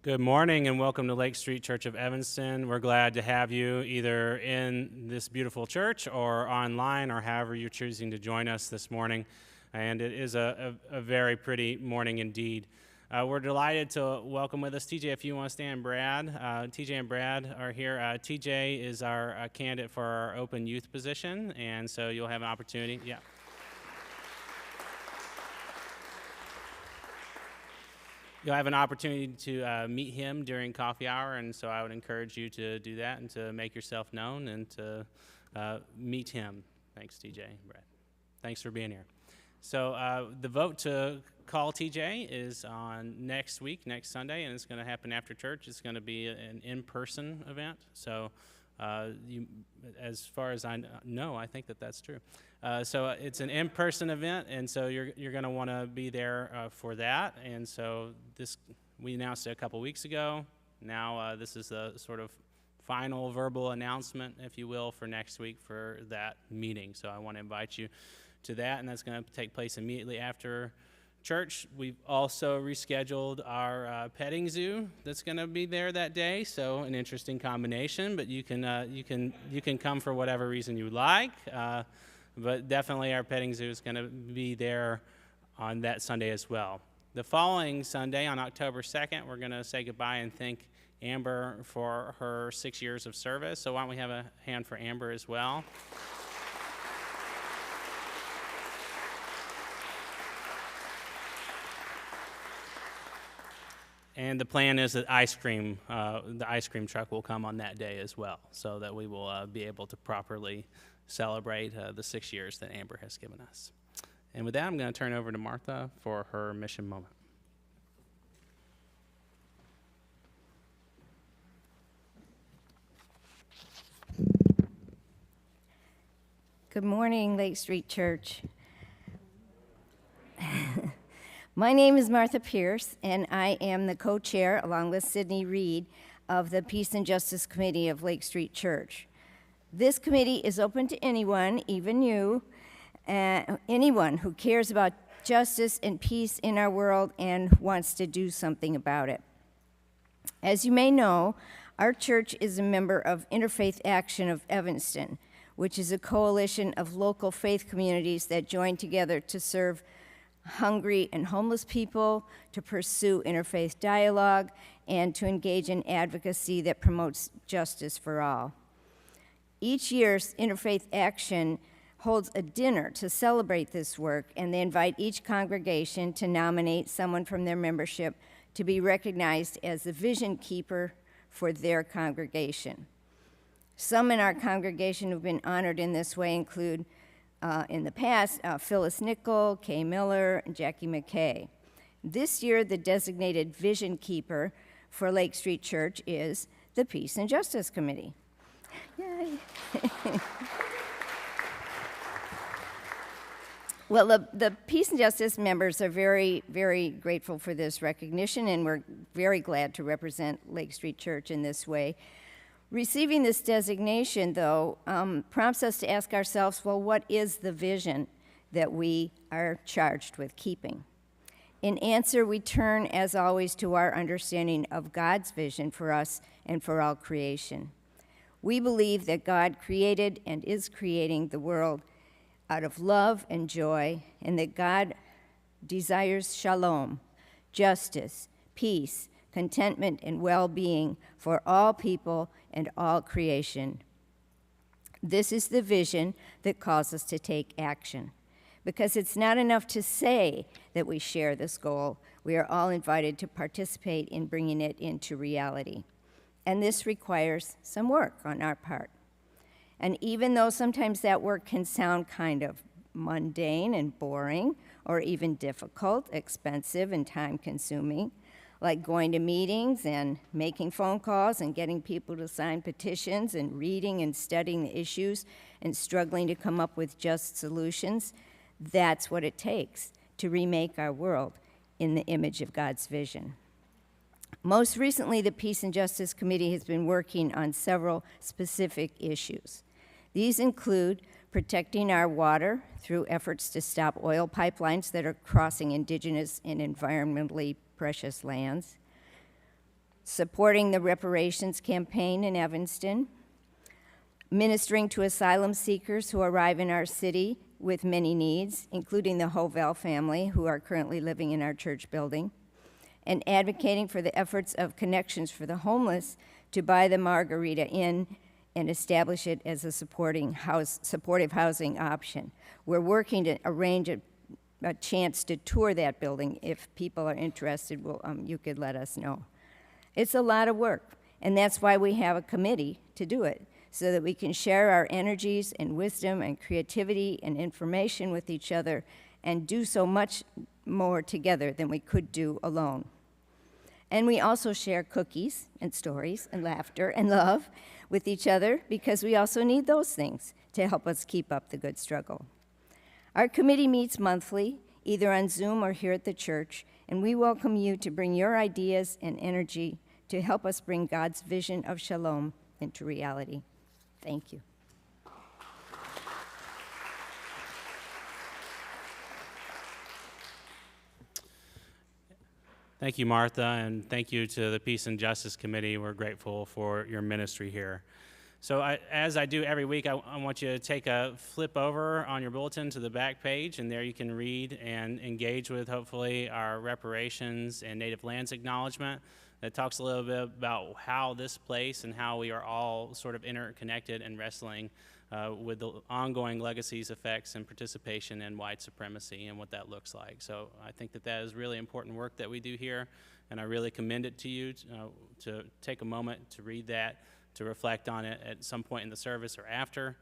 Good morning and welcome to Lake Street Church of Evanston. We're glad to have you either in this beautiful church or online or however you're choosing to join us this morning. And it is a very pretty morning indeed. We're delighted to welcome with us TJ. If you want to stand, Brad. TJ and Brad are here. TJ is our candidate for our open youth position, and so you'll have an opportunity. Yeah. You'll have an opportunity to meet him during coffee hour, and so I would encourage you to do that and to make yourself known and to meet him. Thanks, TJ, Brad. Thanks for being here. So the vote to call TJ is on next week, next Sunday, and it's going to happen after church. It's going to be an in-person event. So as far as I know, I think that's true. So it's an in-person event, and so you're going to want to be there for that. And so we announced it a couple weeks ago. Now this is the sort of final verbal announcement, if you will, for next week for that meeting. So I want to invite you to that, and that's going to take place immediately after church. We've also rescheduled our petting zoo that's going to be there that day. So an interesting combination, but you can come for whatever reason you like. But definitely our petting zoo is going to be there on that Sunday as well. The following Sunday, on October 2nd, we're going to say goodbye and thank Amber for her 6 years of service. So why don't we have a hand for Amber as well? And the plan is that the ice cream truck will come on that day as well, so that we will be able to properly celebrate the 6 years that Amber has given us. And with that, I'm going to turn over to Martha for her mission moment. Good morning, Lake Street Church. My name is Martha Pierce, and I am the co-chair, along with Sydney Reed, of the Peace and Justice Committee of Lake Street Church. This committee is open to anyone, even you, anyone who cares about justice and peace in our world and wants to do something about it. As you may know, our church is a member of Interfaith Action of Evanston, which is a coalition of local faith communities that join together to serve hungry and homeless people, to pursue interfaith dialogue, and to engage in advocacy that promotes justice for all. Each year, Interfaith Action holds a dinner to celebrate this work, and they invite each congregation to nominate someone from their membership to be recognized as the vision keeper for their congregation. Some in our congregation who've been honored in this way include in the past, Phyllis Nickel, Kay Miller, and Jackie McKay. This year, the designated vision keeper for Lake Street Church is the Peace and Justice Committee. Yay. Well, the Peace and Justice members are very, very grateful for this recognition, and we're very glad to represent Lake Street Church in this way. Receiving this designation, though, prompts us to ask ourselves, well, what is the vision that we are charged with keeping? In answer, we turn, as always, to our understanding of God's vision for us and for all creation. We believe that God created and is creating the world out of love and joy, and that God desires shalom, justice, peace, contentment, and well-being for all people and all creation. This is the vision that calls us to take action. Because it's not enough to say that we share this goal. We are all invited to participate in bringing it into reality. And this requires some work on our part. And even though sometimes that work can sound kind of mundane and boring, or even difficult, expensive, and time-consuming, like going to meetings and making phone calls and getting people to sign petitions and reading and studying the issues and struggling to come up with just solutions, that's what it takes to remake our world in the image of God's vision. Most recently, the Peace and Justice Committee has been working on several specific issues. These include protecting our water through efforts to stop oil pipelines that are crossing indigenous and environmentally precious lands, supporting the reparations campaign in Evanston, ministering to asylum seekers who arrive in our city with many needs, including the Hovell family who are currently living in our church building, and advocating for the efforts of Connections for the Homeless to buy the Margarita Inn and establish it as a supportive housing option. We're working to arrange a chance to tour that building. If people are interested, you could let us know. It's a lot of work, and that's why we have a committee to do it, so that we can share our energies and wisdom and creativity and information with each other and do so much more together than we could do alone. And we also share cookies and stories and laughter and love with each other, because we also need those things to help us keep up the good struggle. Our committee meets monthly, either on Zoom or here at the church, and we welcome you to bring your ideas and energy to help us bring God's vision of shalom into reality. Thank you. Thank you, Martha, and thank you to the Peace and Justice Committee. We're grateful for your ministry here. So as I do every week, I want you to take a flip over on your bulletin to the back page, and there you can read and engage with, hopefully, our reparations and native lands acknowledgement that talks a little bit about how this place and how we are all sort of interconnected and wrestling with the ongoing legacies, effects, and participation in white supremacy and what that looks like. So I think that is really important work that we do here, and I really commend it to you to take a moment to read that, to reflect on it at some point in the service or after.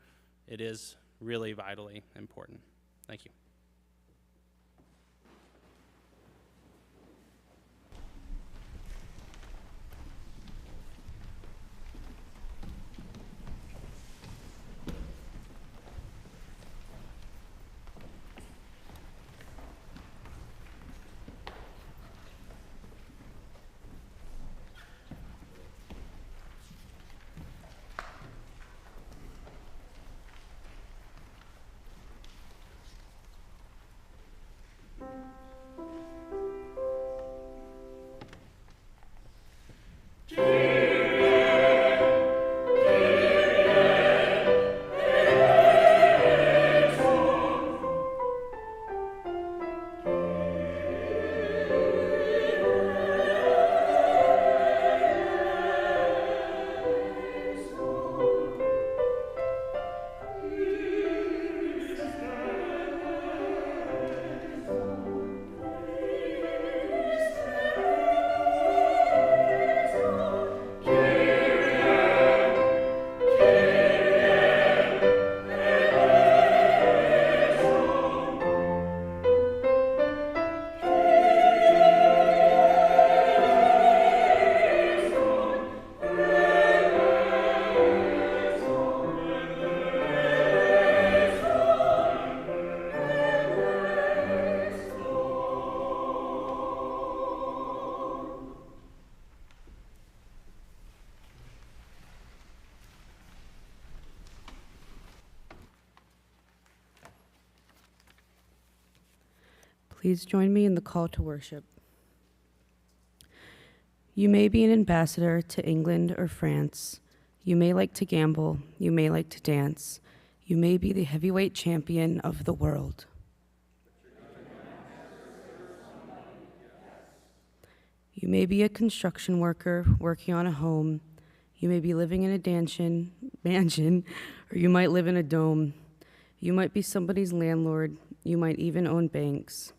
It is really vitally important. Thank you. Please join me in the call to worship. You may be an ambassador to England or France. You may like to gamble. You may like to dance. You may be the heavyweight champion of the world. You may be a construction worker working on a home. You may be living in a mansion, or you might live in a dome. You might be somebody's landlord. You might even own banks.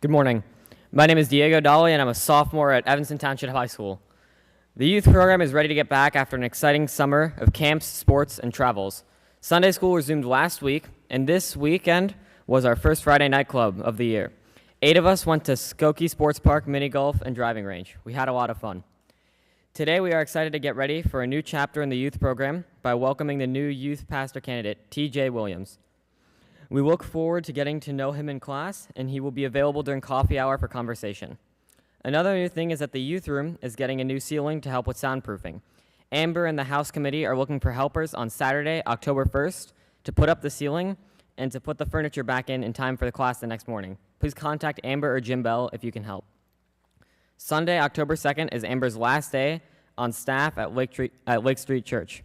Good morning. My name is Diego Dolly, and I'm a sophomore at Evanston Township High School. The youth program is ready to get back after an exciting summer of camps, sports, and travels. Sunday school resumed last week, and this weekend was our first Friday night club of the year. 8 of us went to Skokie Sports Park, mini golf, and driving range. We had a lot of fun. Today we are excited to get ready for a new chapter in the youth program by welcoming the new youth pastor candidate, T.J. Williams. We look forward to getting to know him in class, and he will be available during coffee hour for conversation. Another new thing is that the youth room is getting a new ceiling to help with soundproofing. Amber and the House Committee are looking for helpers on Saturday, October 1st, to put up the ceiling and to put the furniture back in time for the class the next morning. Please contact Amber or Jim Bell if you can help. Sunday, October 2nd, is Amber's last day on staff at Lake Street Church.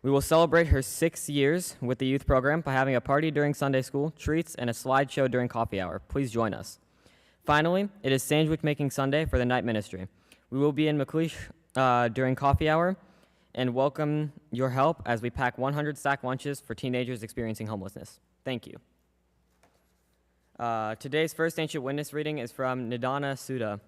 We will celebrate her 6 years with the youth program by having a party during Sunday school, treats, and a slideshow during coffee hour. Please join us. Finally, it is Sandwich Making Sunday for the night ministry. We will be in McLeish during coffee hour and welcome your help as we pack 100 sack lunches for teenagers experiencing homelessness. Thank you. Today's first ancient witness reading is from Nidana Sutta.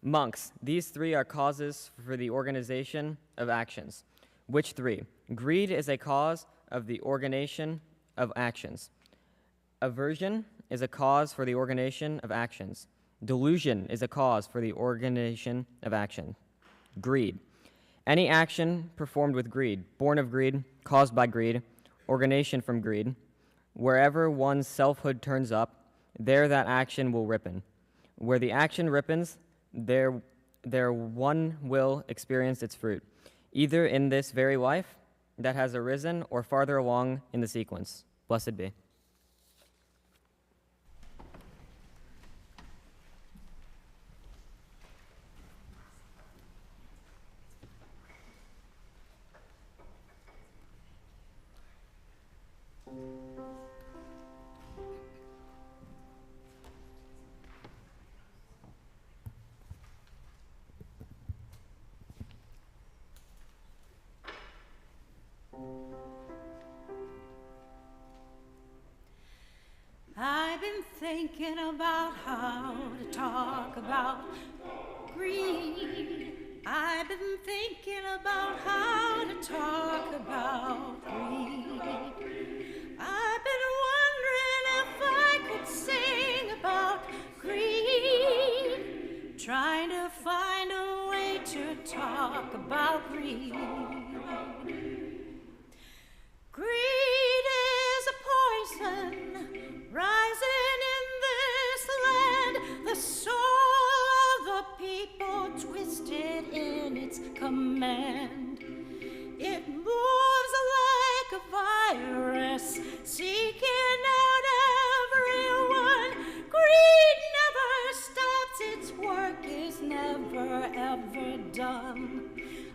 Monks, these 3 are causes for the organization of actions. Which 3? Greed is a cause of the organization of actions. Aversion is a cause for the organization of actions. Delusion is a cause for the organization of action. Greed. Any action performed with greed, born of greed, caused by greed, organization from greed, wherever one's selfhood turns up, there that action will ripen. Where the action ripens, there one will experience its fruit, either in this very life that has arisen or farther along in the sequence. Blessed be. I've been thinking about how to talk about greed. I've been thinking about how to talk about greed. I've been wondering if I could sing about greed, trying to find a way to talk about greed. Greed is a poison rising in this land, the soul of the people twisted in its command. It moves like a virus, seeking out everyone. Greed never stops, its work is never ever done.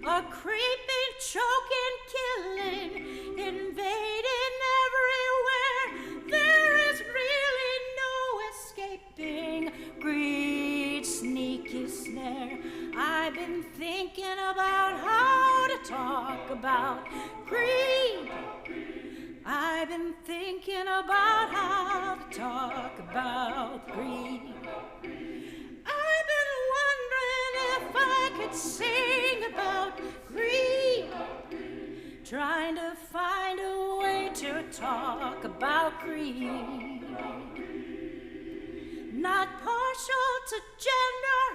A creeping, choking, killing, invading everywhere. There is really no escaping greed's sneaky snare. I've been thinking about how to talk about greed. I've been thinking about how to talk about greed. I've been wondering if I could sing about greed, trying to find a way to talk about greed. Not partial to gender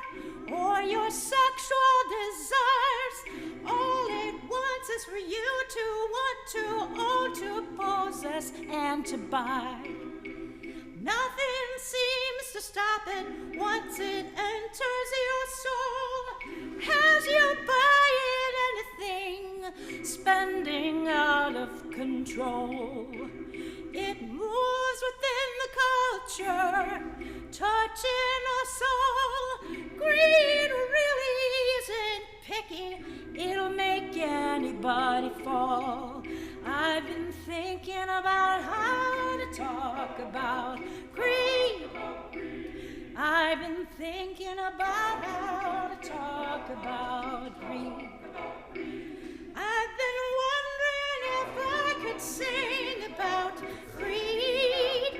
or your sexual desires. All it wants is for you to want to own, to possess, and to buy. Nothing seems to stop it once it enters your soul. As you buy it anything, spending out of control. It moves within the culture, touching us all. Greed really isn't picky, it'll make anybody fall. I've been thinking about how to talk about greed. I've been thinking about how to talk about greed. I've been wondering if I could sing about greed,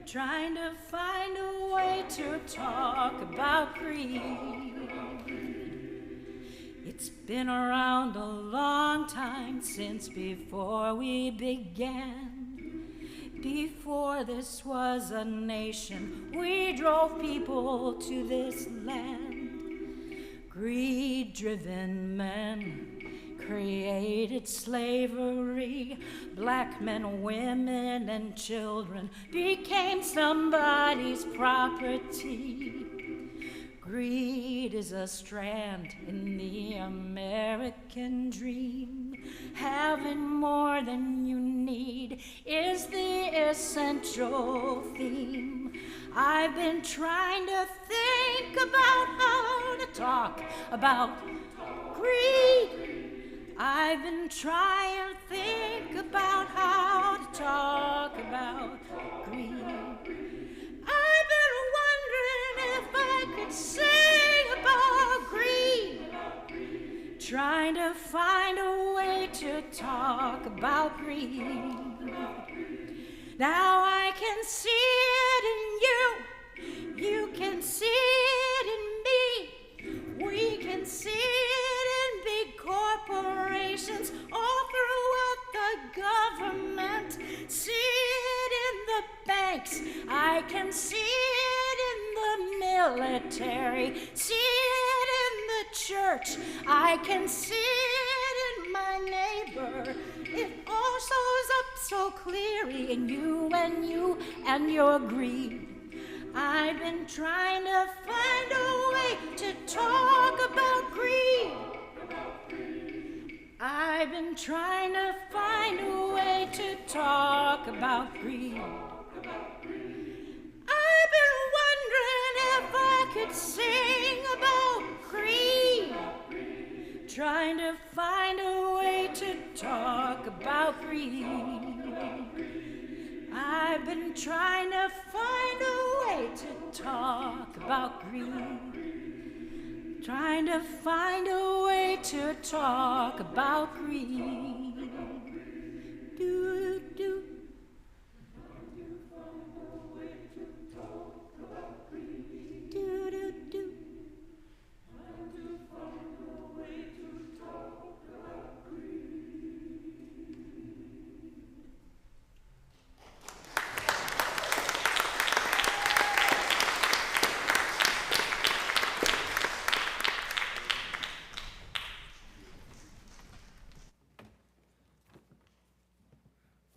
trying to find a way way to talk about greed. It's been around a long time, since before we began. Before this was a nation, we drove people to this land. Greed-driven men created slavery. Black men, women, and children became somebody's property. Greed is a strand in the American dream. Having more than you need is the essential theme. I've been trying to think about how to talk about greed. I've been trying to think about how to talk about greed. I've been wondering if I could sing about greed. Trying to find a way to talk about greed. Now I can see it in you. You can see it in me. We can see it in big corporations all throughout the government. See it in the banks. I can see it in the military. See it in the church. I can see it in my neighbor. It all shows up so clearly in you and your greed. I've been trying to find a way to talk about greed. I've been trying to find a way to talk about greed. I've been wondering if I could sing about greed. Trying to find a way to talk about greed. I've been trying to find a way to talk about greed. Trying to find a way to talk about greed. Do, do. Do, do, do.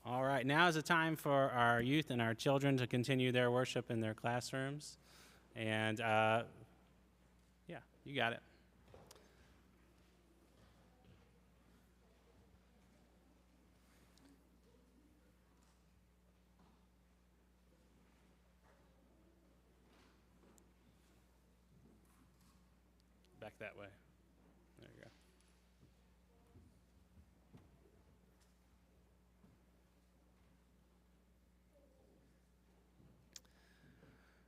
All right, now is the time for our youth and our children to continue their worship in their classrooms. And yeah, you got it. Back that way. There you go.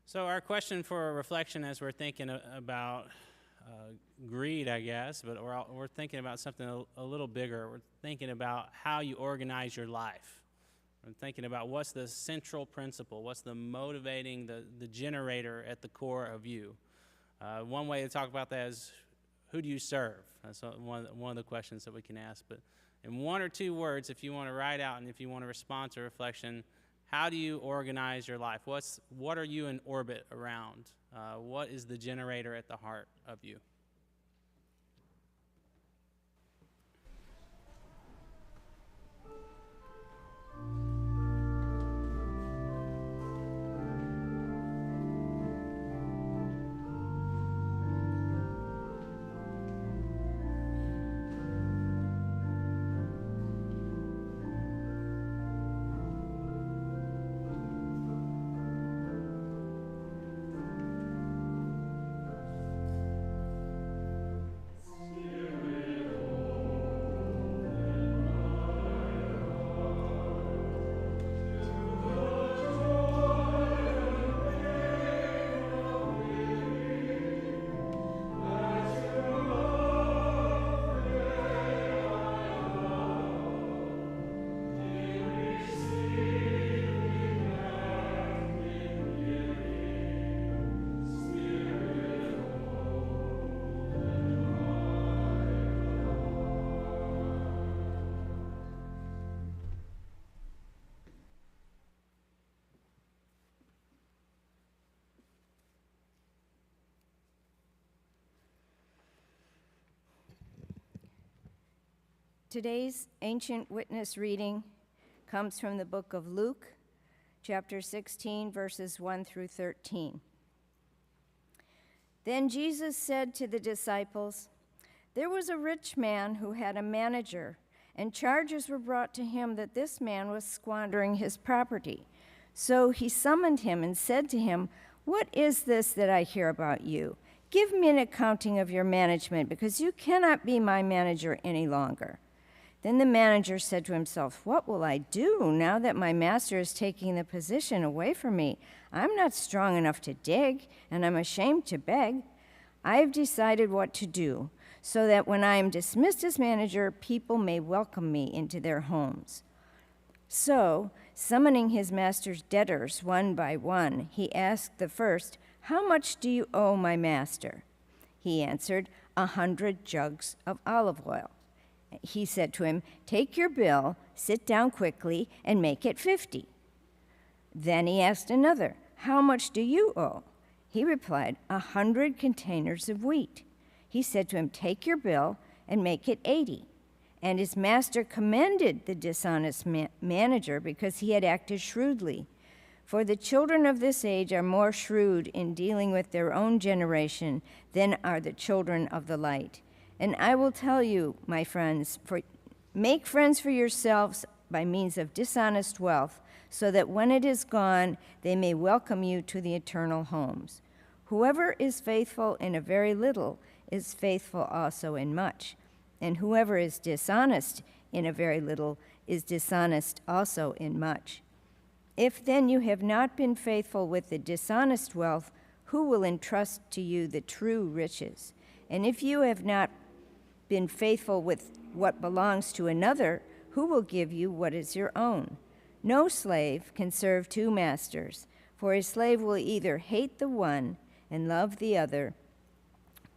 So our question for reflection as we're thinking about greed, I guess, but we're thinking about something a little bigger. We're thinking about how you organize your life. We're thinking about what's the central principle, what's the motivating, the generator at the core of you. One way to talk about that is, who do you serve? That's one of the questions that we can ask. But in one or two words, if you want to write out and if you want to respond to reflection, how do you organize your life? What are you in orbit around? What is the generator at the heart of you? Today's ancient witness reading comes from the book of Luke, chapter 16, verses 1 through 13. Then Jesus said to the disciples, "There was a rich man who had a manager, and charges were brought to him that this man was squandering his property. So he summoned him and said to him, 'What is this that I hear about you? Give me an accounting of your management, because you cannot be my manager any longer.' Then the manager said to himself, 'What will I do now that my master is taking the position away from me? I'm not strong enough to dig, and I'm ashamed to beg. I have decided what to do, so that when I am dismissed as manager, people may welcome me into their homes.' So, summoning his master's debtors one by one, he asked the first, 'How much do you owe my master?' He answered, 100 jugs of olive oil. He said to him, 'Take your bill, sit down quickly, and make it 50. Then he asked another, 'How much do you owe?' He replied, 100 containers of wheat. He said to him, 'Take your bill and make it 80. And his master commended the dishonest manager because he had acted shrewdly. For the children of this age are more shrewd in dealing with their own generation than are the children of the light. And I will tell you, my friends, make friends for yourselves by means of dishonest wealth, so that when it is gone, they may welcome you to the eternal homes. Whoever is faithful in a very little is faithful also in much, and whoever is dishonest in a very little is dishonest also in much. If then you have not been faithful with the dishonest wealth, who will entrust to you the true riches? And if you have not been faithful with what belongs to another, who will give you what is your own? No slave can serve two masters, for a slave will either hate the one and love the other,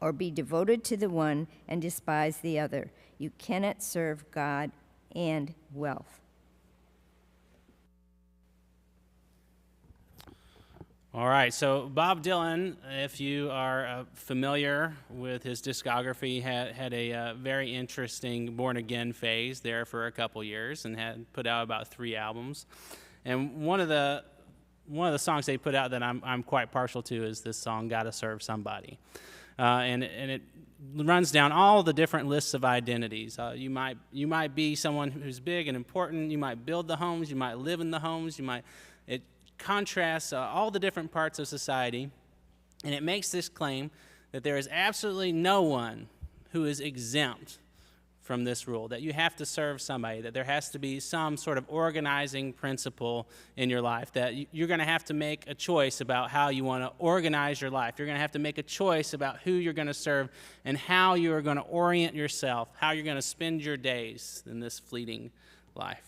or be devoted to the one and despise the other. You cannot serve God and wealth." All right, so Bob Dylan, if you are familiar with his discography, had a very interesting born-again phase there for a couple years and had put out about 3 albums. And one of the songs they put out that I'm quite partial to is this song, "Gotta Serve Somebody." And it runs down all the different lists of identities. You might be someone who's big and important. You might build the homes. You might live in the homes. It contrasts all the different parts of society, and it makes this claim that there is absolutely no one who is exempt from this rule, that you have to serve somebody, that there has to be some sort of organizing principle in your life, that you're going to have to make a choice about how you want to organize your life. You're going to have to make a choice about who you're going to serve and how you are going to orient yourself, how you're going to spend your days in this fleeting life.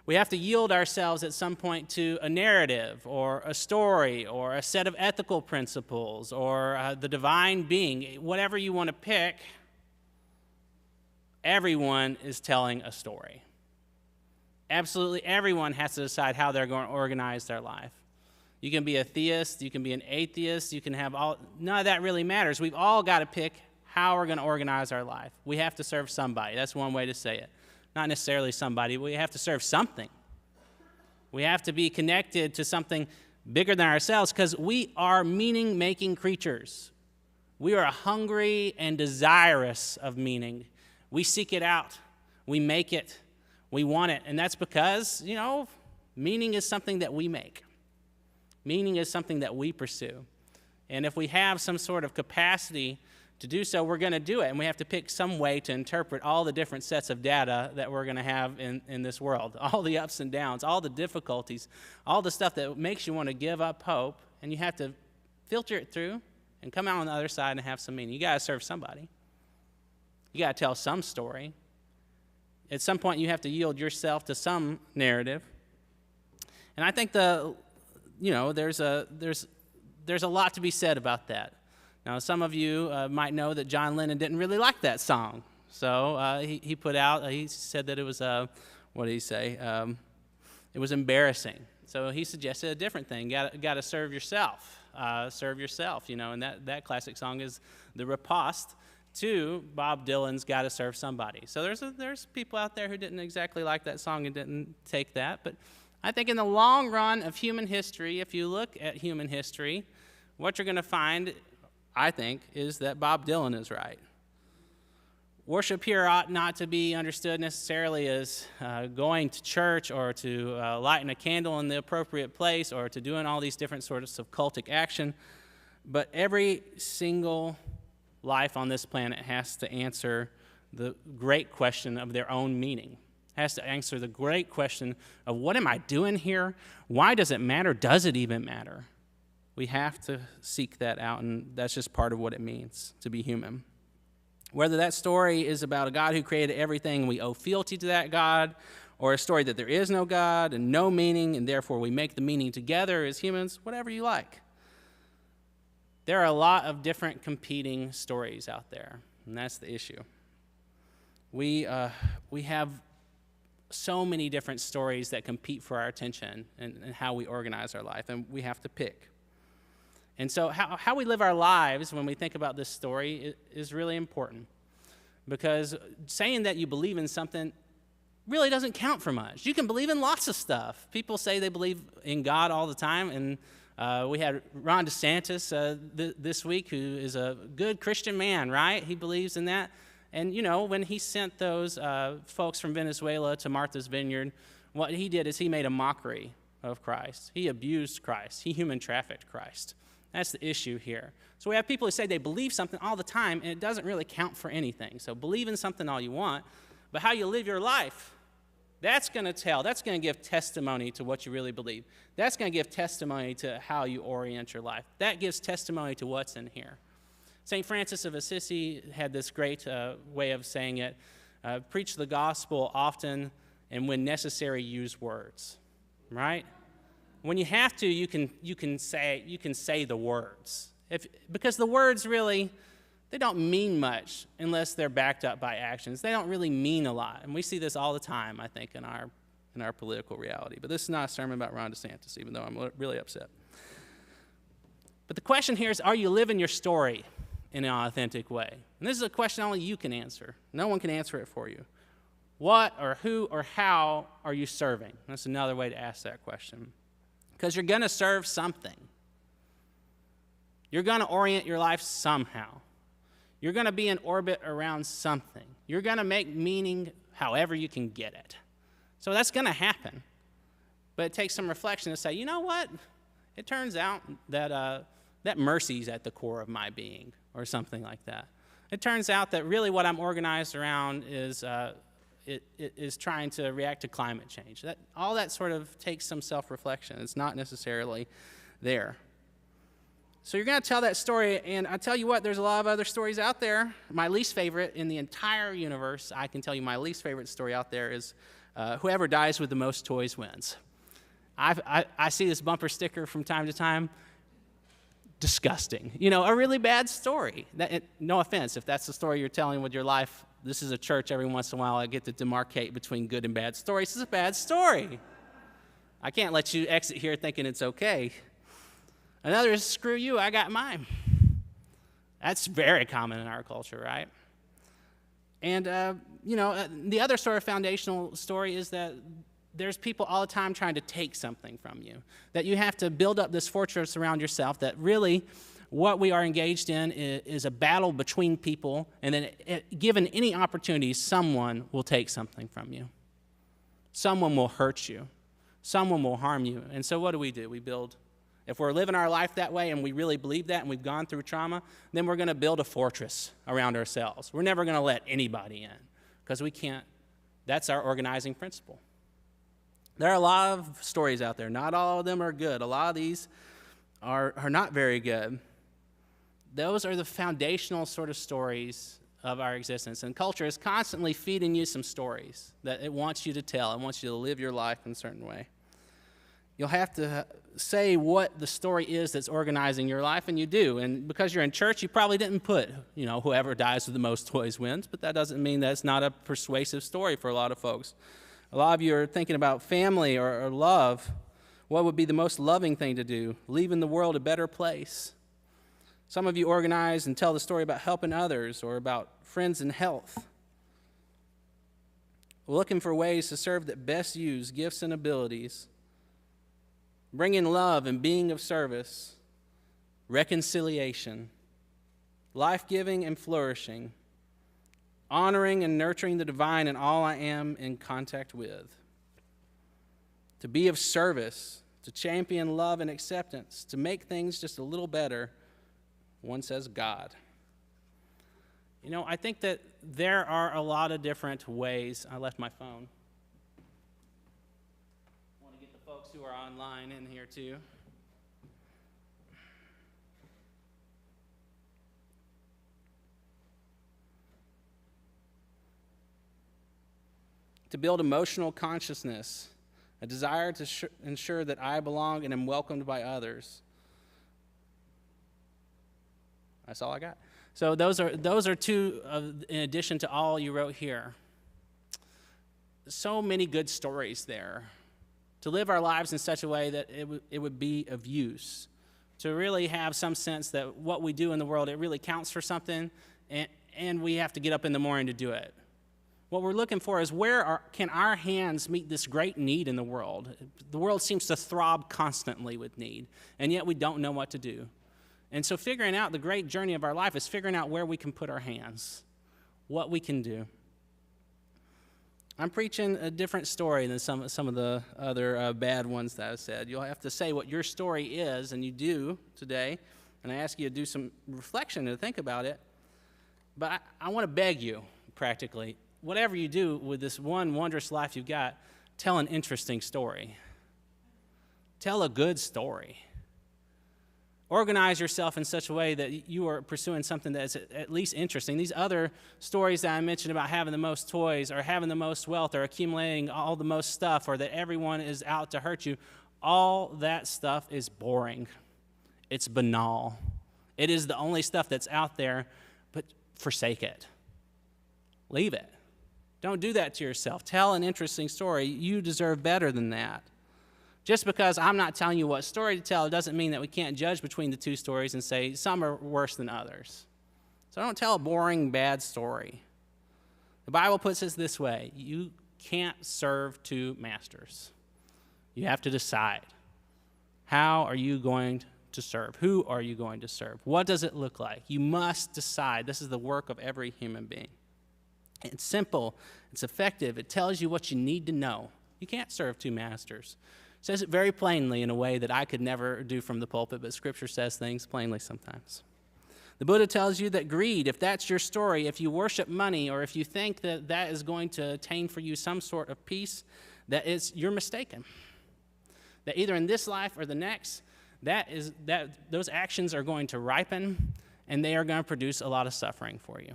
We have to yield ourselves at some point to a narrative or a story or a set of ethical principles or the divine being. Whatever you want to pick, everyone is telling a story. Absolutely everyone has to decide how they're going to organize their life. You can be a theist, you can be an atheist, you can have none of that really matters. We've all got to pick how we're going to organize our life. We have to serve somebody. That's one way to say it. Not necessarily somebody, we have to serve something. We have to be connected to something bigger than ourselves because we are meaning-making creatures. We are hungry and desirous of meaning. We seek it out. We make it. We want it. And that's because, meaning is something that we make. Meaning is something that we pursue. And if we have some sort of capacity to do so, we're going to do it, and we have to pick some way to interpret all the different sets of data that we're going to have in this world, all the ups and downs, all the difficulties, all the stuff that makes you want to give up hope, and you have to filter it through and come out on the other side and have some meaning. You got to serve somebody. You got to tell some story. At some point, you have to yield yourself to some narrative, and I think there's a lot to be said about that. Now, some of you might know that John Lennon didn't really like that song. So he put out, he said that it was, what did he say? It was embarrassing. So he suggested a different thing. Got to serve yourself. Serve yourself, and that classic song is the riposte 2, Bob Dylan's Gotta Serve Somebody. So there's people out there who didn't exactly like that song and didn't take that. But I think in the long run of human history, if you look at human history, what you're going to find, I think, is that Bob Dylan is right. Worship here ought not to be understood necessarily as going to church or to lighting a candle in the appropriate place or to doing all these different sorts of cultic action. But every single life on this planet has to answer the great question of their own meaning. Has to answer the great question of what am I doing here? Why does it matter? Does it even matter? We have to seek that out, and that's just part of what it means to be human. Whether that story is about a God who created everything and we owe fealty to that God, or a story that there is no God and no meaning, and therefore we make the meaning together as humans, whatever you like. There are a lot of different competing stories out there, and that's the issue. We have so many different stories that compete for our attention and how we organize our life, and we have to pick. And so how we live our lives when we think about this story is really important, because saying that you believe in something really doesn't count for much. You can believe in lots of stuff. People say they believe in God all the time, and we had Ron DeSantis this week, who is a good Christian man, right? He believes in that. And, you know, when he sent those folks from Venezuela to Martha's Vineyard, what he did is he made a mockery of Christ. He abused Christ. He human trafficked Christ. That's the issue here. So we have people who say they believe something all the time, and it doesn't really count for anything. So believe in something all you want, but how you live your life, that's going to tell. That's going to give testimony to what you really believe. That's going to give testimony to how you orient your life. That gives testimony to what's in here. St. Francis of Assisi had this great way of saying it, preach the gospel often, and when necessary, use words, right? When you have to, you can say the words. Because the words really, they don't mean much unless they're backed up by actions. They don't really mean a lot. And we see this all the time, I think, in our political reality. But this is not a sermon about Ron DeSantis, even though I'm really upset. But the question here is, are you living your story in an authentic way? And this is a question only you can answer. No one can answer it for you. What or who or how are you serving? That's another way to ask that question. Because you're going to serve something. You're going to orient your life somehow. You're going to be in orbit around something. You're going to make meaning however you can get it. So that's going to happen. But it takes some reflection to say, you know what? It turns out that that mercy's at the core of my being, or something like that. It turns out that really what I'm organized around is is trying to react to climate change. All that sort of takes some self-reflection. It's not necessarily there. So you're going to tell that story, and I tell you what, there's a lot of other stories out there. My least favorite in the entire universe, I can tell you my least favorite story out there is whoever dies with the most toys wins. I see this bumper sticker from time to time. Disgusting. You know, a really bad story. No offense, if that's the story you're telling with your life, this is a church, every once in a while I get to demarcate between good and bad stories. This is a bad story. I can't let you exit here thinking it's okay. Another is, screw you, I got mine. That's very common in our culture, right? And, the other sort of foundational story is that there's people all the time trying to take something from you, that you have to build up this fortress around yourself, that really what we are engaged in is a battle between people, and then given any opportunity, someone will take something from you. Someone will hurt you. Someone will harm you. And so what do? We build. If we're living our life that way and we really believe that and we've gone through trauma, then we're going to build a fortress around ourselves. We're never going to let anybody in because we can't. That's our organizing principle. There are a lot of stories out there. Not all of them are good. A lot of these are not very good. Those are the foundational sort of stories of our existence. And culture is constantly feeding you some stories that it wants you to tell. It wants you to live your life in a certain way. You'll have to say what the story is that's organizing your life, and you do. And because you're in church, you probably didn't put, whoever dies with the most toys wins, but that doesn't mean that's not a persuasive story for a lot of folks. A lot of you are thinking about family or love. What would be the most loving thing to do? Leaving the world a better place. Some of you organize and tell the story about helping others or about friends in health. We're looking for ways to serve that best use gifts and abilities, bring in love and being of service, reconciliation, life-giving and flourishing, honoring and nurturing the divine in all I am in contact with, to be of service, to champion love and acceptance, to make things just a little better. One says God. You know, I think that there are a lot of different ways. I left my phone. I want to get the folks who are online in here too. To build emotional consciousness, a desire to ensure that I belong and am welcomed by others. That's all I got. So those are two in addition to all you wrote here. So many good stories there. To live our lives in such a way that it would be of use. To really have some sense that what we do in the world, it really counts for something, and we have to get up in the morning to do it. What we're looking for is can our hands meet this great need in the world? The world seems to throb constantly with need, and yet we don't know what to do. And so figuring out the great journey of our life is figuring out where we can put our hands, what we can do. I'm preaching a different story than some of the other bad ones that I've said. You'll have to say what your story is, and you do today, and I ask you to do some reflection and to think about it. But I want to beg you, practically, whatever you do with this one wondrous life you've got, tell an interesting story. Tell a good story. Organize yourself in such a way that you are pursuing something that is at least interesting. These other stories that I mentioned about having the most toys or having the most wealth or accumulating all the most stuff or that everyone is out to hurt you, all that stuff is boring. It's banal. It is the only stuff that's out there, but forsake it. Leave it. Don't do that to yourself. Tell an interesting story. You deserve better than that. Just because I'm not telling you what story to tell doesn't mean that we can't judge between the two stories and say some are worse than others. So don't tell a boring, bad story. The Bible puts it this way: you can't serve two masters. You have to decide. How are you going to serve? Who are you going to serve? What does it look like? You must decide. This is the work of every human being. It's simple. It's effective. It tells you what you need to know. You can't serve two masters. It says it very plainly in a way that I could never do from the pulpit, but Scripture says things plainly sometimes. The Buddha tells you that greed, if that's your story, if you worship money, or if you think that that is going to attain for you some sort of peace, you're mistaken. That either in this life or the next, those actions are going to ripen, and they are going to produce a lot of suffering for you.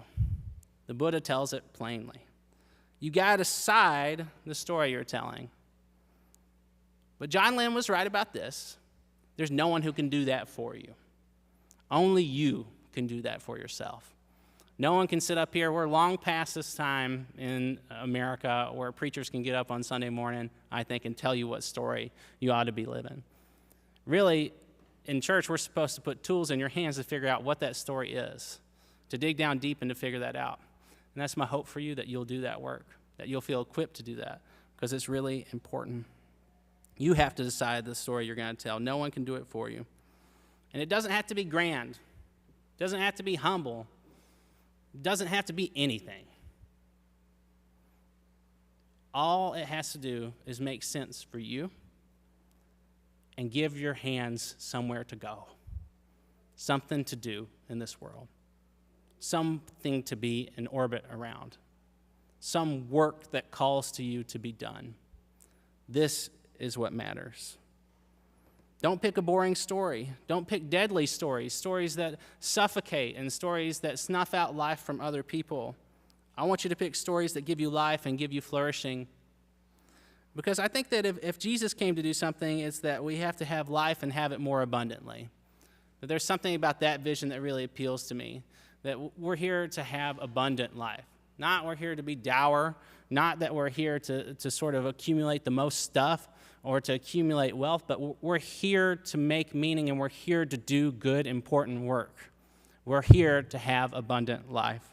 The Buddha tells it plainly. You got to decide the story you're telling. But John Lennon was right about this. There's no one who can do that for you. Only you can do that for yourself. No one can sit up here. We're long past this time in America where preachers can get up on Sunday morning, I think, and tell you what story you ought to be living. Really, in church, we're supposed to put tools in your hands to figure out what that story is, to dig down deep and to figure that out. And that's my hope for you, that you'll do that work, that you'll feel equipped to do that, because it's really important. You have to decide the story you're going to tell. No one can do it for you. And it doesn't have to be grand. It doesn't have to be humble. It doesn't have to be anything. All it has to do is make sense for you and give your hands somewhere to go, something to do in this world, something to be in orbit around, some work that calls to you to be done. This is what matters. Don't pick a boring story. Don't pick deadly stories, stories that suffocate and stories that snuff out life from other people. I want you to pick stories that give you life and give you flourishing. Because I think that if Jesus came to do something, it's that we have to have life and have it more abundantly. But there's something about that vision that really appeals to me, that we're here to have abundant life. Not we're here to be dour, not that we're here to sort of accumulate the most stuff or to accumulate wealth, but we're here to make meaning, and we're here to do good, important work. We're here to have abundant life.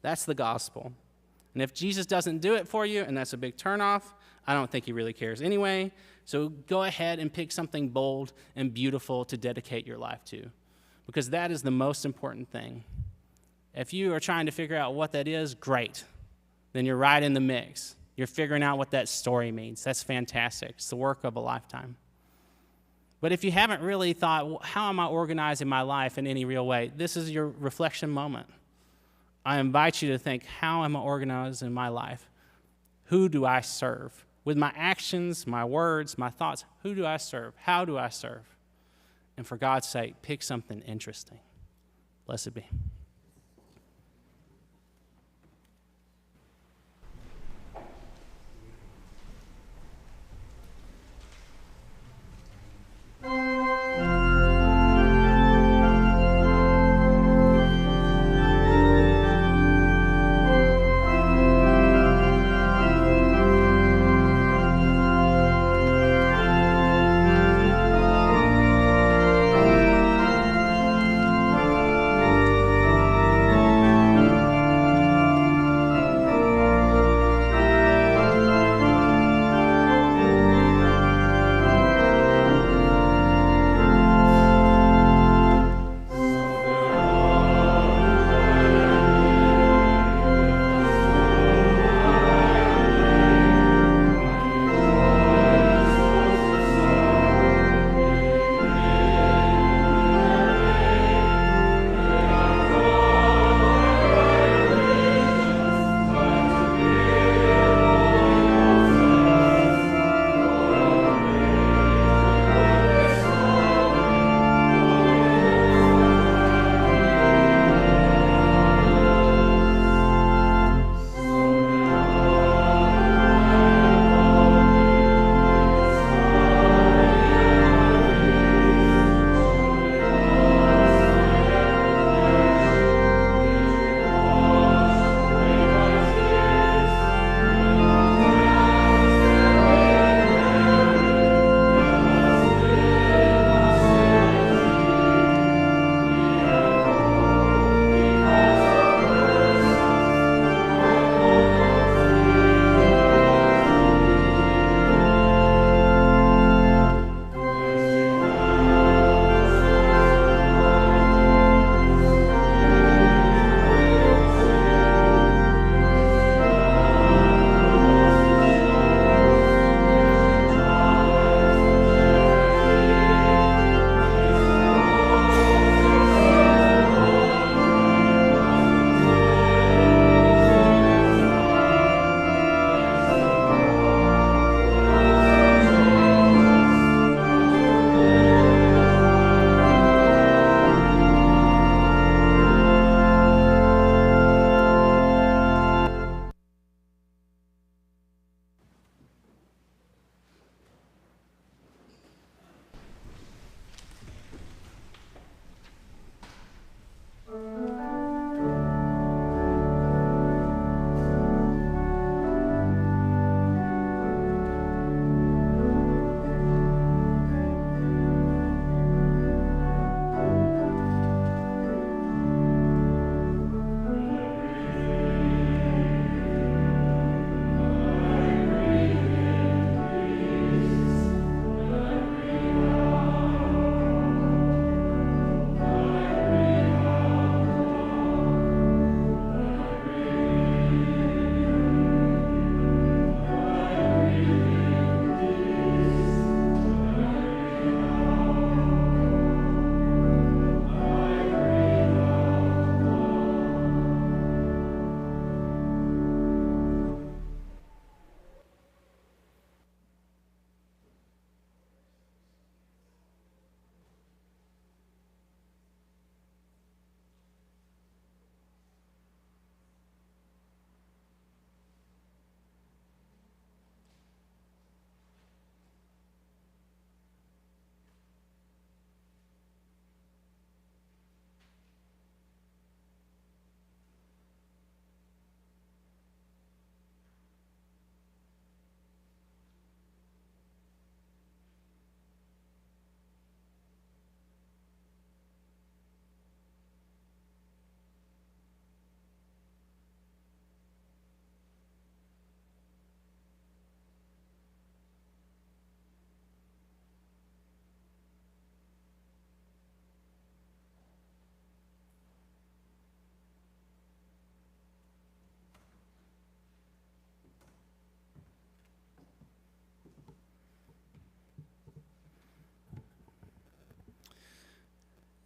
That's the gospel. And if Jesus doesn't do it for you, and that's a big turnoff, I don't think he really cares anyway. So go ahead and pick something bold and beautiful to dedicate your life to, because that is the most important thing. If you are trying to figure out what that is, great. Then you're right in the mix. You're figuring out what that story means. That's fantastic. It's the work of a lifetime. But if you haven't really thought, well, how am I organizing my life in any real way? This is your reflection moment. I invite you to think, how am I organizing my life? Who do I serve? With my actions, my words, my thoughts, who do I serve? How do I serve? And for God's sake, pick something interesting. Blessed be.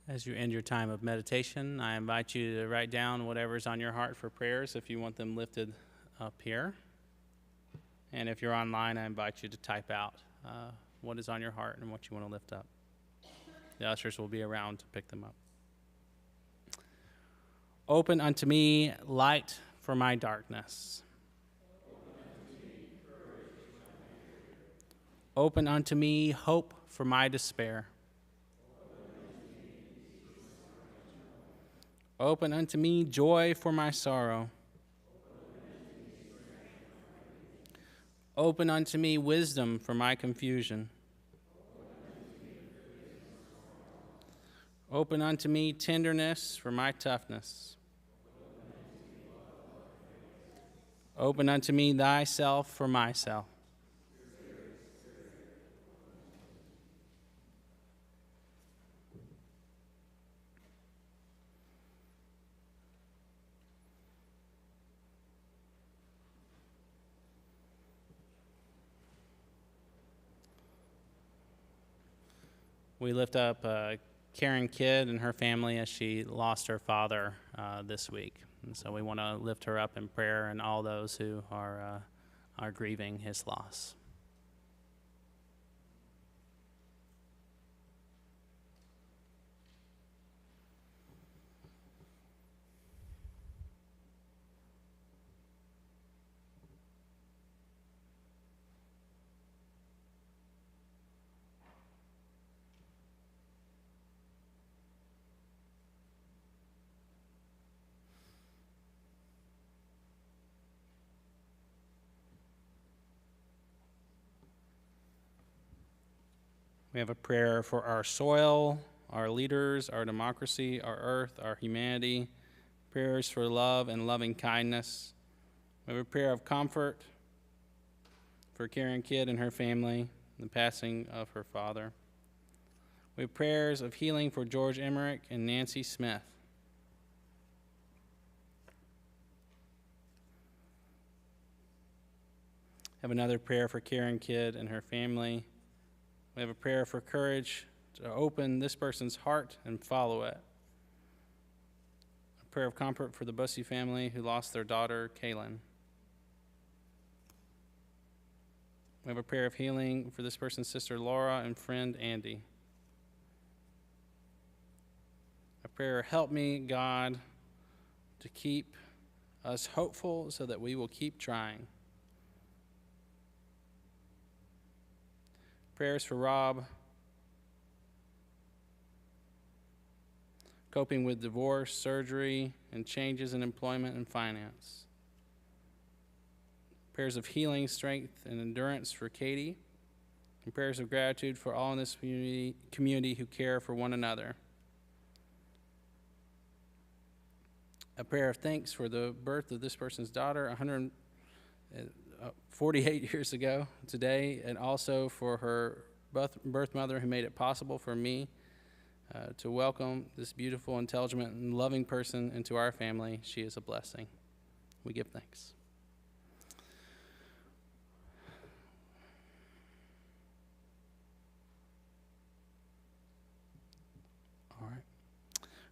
As you end your time of meditation, I invite you to write down whatever's on your heart for prayers if you want them lifted up here. And if you're online, I invite you to type out what is on your heart and what you want to lift up. The ushers will be around to pick them up. Open unto me light for my darkness. Open unto me hope for my despair. Open unto me joy for my sorrow. Open unto me wisdom for my confusion. Open unto me tenderness for my toughness. Open unto me thyself for myself. We lift up Karen Kidd and her family as she lost her father this week. And so we want to lift her up in prayer and all those who are grieving his loss. We have a prayer for our soil, our leaders, our democracy, our earth, our humanity, prayers for love and loving kindness. We have a prayer of comfort for Karen Kidd and her family, the passing of her father. We have prayers of healing for George Emmerich and Nancy Smith. Have another prayer for Karen Kidd and her family. We have a prayer for courage to open this person's heart and follow it. A prayer of comfort for the Bussey family who lost their daughter, Kaylin. We have a prayer of healing for this person's sister, Laura, and friend, Andy. A prayer, help me, God, to keep us hopeful so that we will keep trying. Prayers for Rob, coping with divorce, surgery, and changes in employment and finance. Prayers of healing, strength, and endurance for Katie, and prayers of gratitude for all in this community who care for one another. A prayer of thanks for the birth of this person's daughter, 48 years ago today, and also for her birth mother who made it possible for me to welcome this beautiful, intelligent, and loving person into our family. She is a blessing. We give thanks. All right.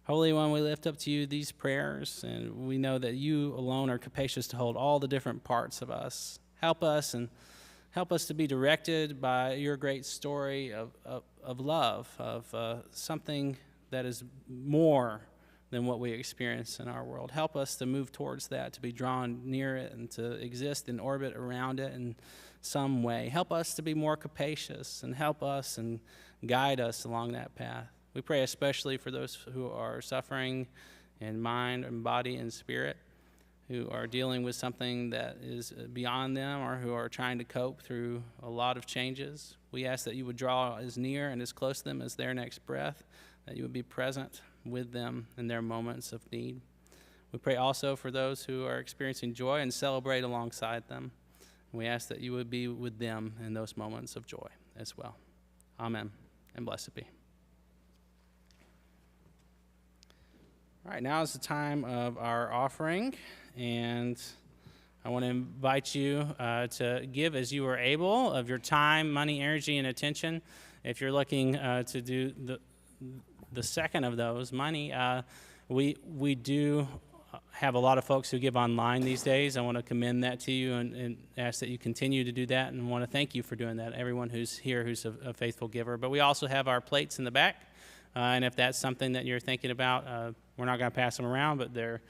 Holy One, we lift up to you these prayers, and we know that you alone are capacious to hold all the different parts of us. Help us to be directed by your great story of love, of something that is more than what we experience in our world. Help us to move towards that, to be drawn near it, and to exist in orbit around it in some way. Help us to be more capacious, and help us and guide us along that path. We pray especially for those who are suffering in mind and body and spirit, who are dealing with something that is beyond them or who are trying to cope through a lot of changes. We ask that you would draw as near and as close to them as their next breath, that you would be present with them in their moments of need. We pray also for those who are experiencing joy and celebrate alongside them. We ask that you would be with them in those moments of joy as well. Amen, and blessed be. All right, now is the time of our offering, and I want to invite you to give as you are able of your time, money, energy, and attention. If you're looking to do the second of those, money, we do have a lot of folks who give online these days. I want to commend that to you and ask that you continue to do that, and want to thank you for doing that, everyone who's here who's a faithful giver. But we also have our plates in the back, and if that's something that you're thinking about, we're not going to pass them around, but they're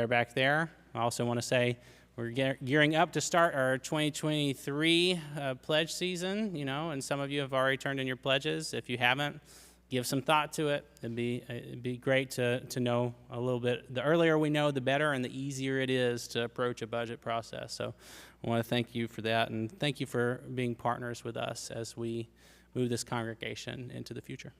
back there. I also want to say we're gearing up to start our 2023 pledge season, and some of you have already turned in your pledges. If you haven't, give some thought to it. It'd be great to know a little bit. The earlier we know, the better, and the easier it is to approach a budget process. So I want to thank you for that, and thank you for being partners with us as we move this congregation into the future.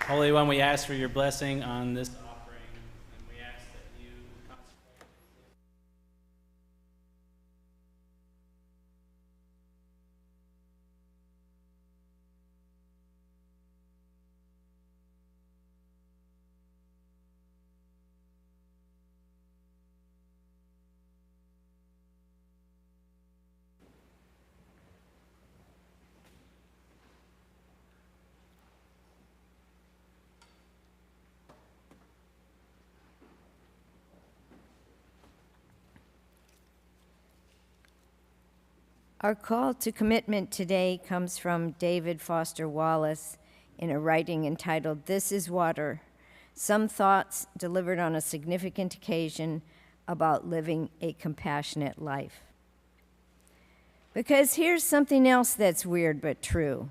Holy One, we ask for your blessing on this offering, and we ask that you consecrate. Our call to commitment today comes from David Foster Wallace in a writing entitled, "This is Water: Some Thoughts Delivered on a Significant Occasion About Living a Compassionate Life." Because here's something else that's weird but true.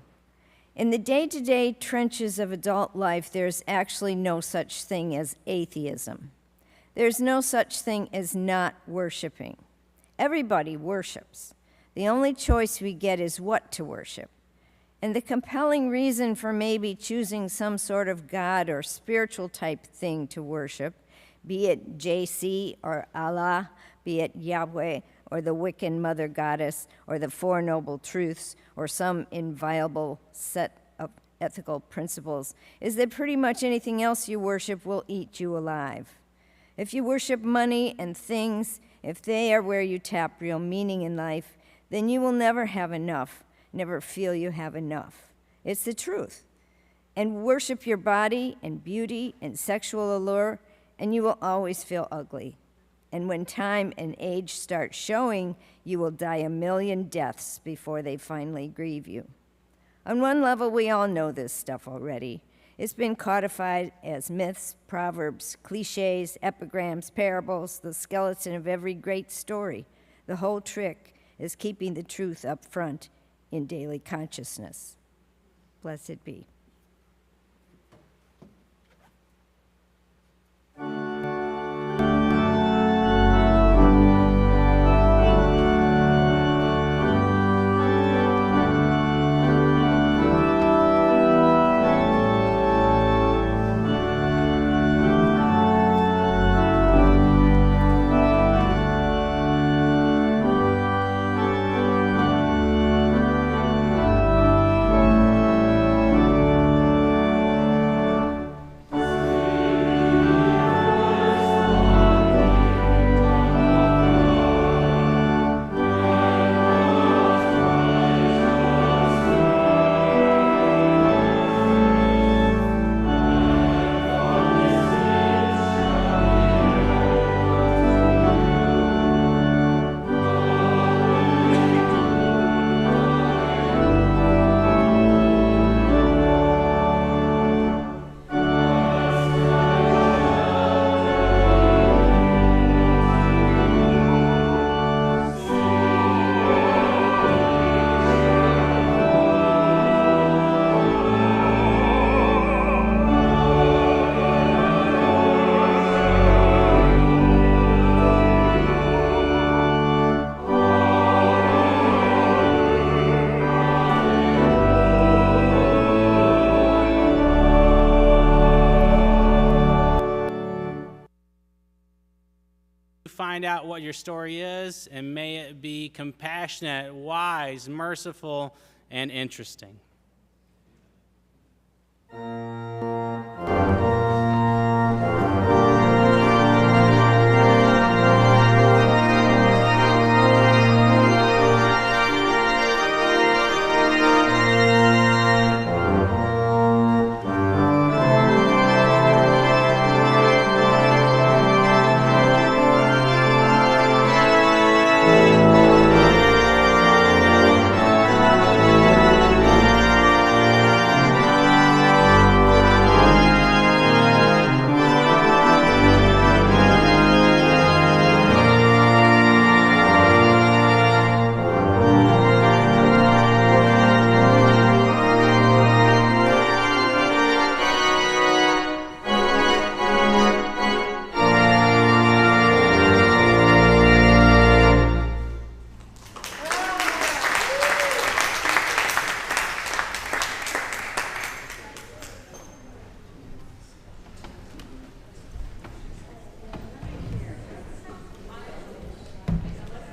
In the day-to-day trenches of adult life, there's actually no such thing as atheism. There's no such thing as not worshiping. Everybody worships. The only choice we get is what to worship. And the compelling reason for maybe choosing some sort of God or spiritual type thing to worship, be it JC or Allah, be it Yahweh or the Wiccan mother goddess or the Four Noble Truths or some inviolable set of ethical principles, is that pretty much anything else you worship will eat you alive. If you worship money and things, if they are where you tap real meaning in life, then you will never have enough, never feel you have enough. It's the truth. And worship your body and beauty and sexual allure, and you will always feel ugly. And when time and age start showing, you will die a million deaths before they finally grieve you. On one level, we all know this stuff already. It's been codified as myths, proverbs, cliches, epigrams, parables, the skeleton of every great story. The whole trick is keeping the truth up front in daily consciousness. Blessed be. Find out what your story is, and may it be compassionate, wise, merciful, and interesting.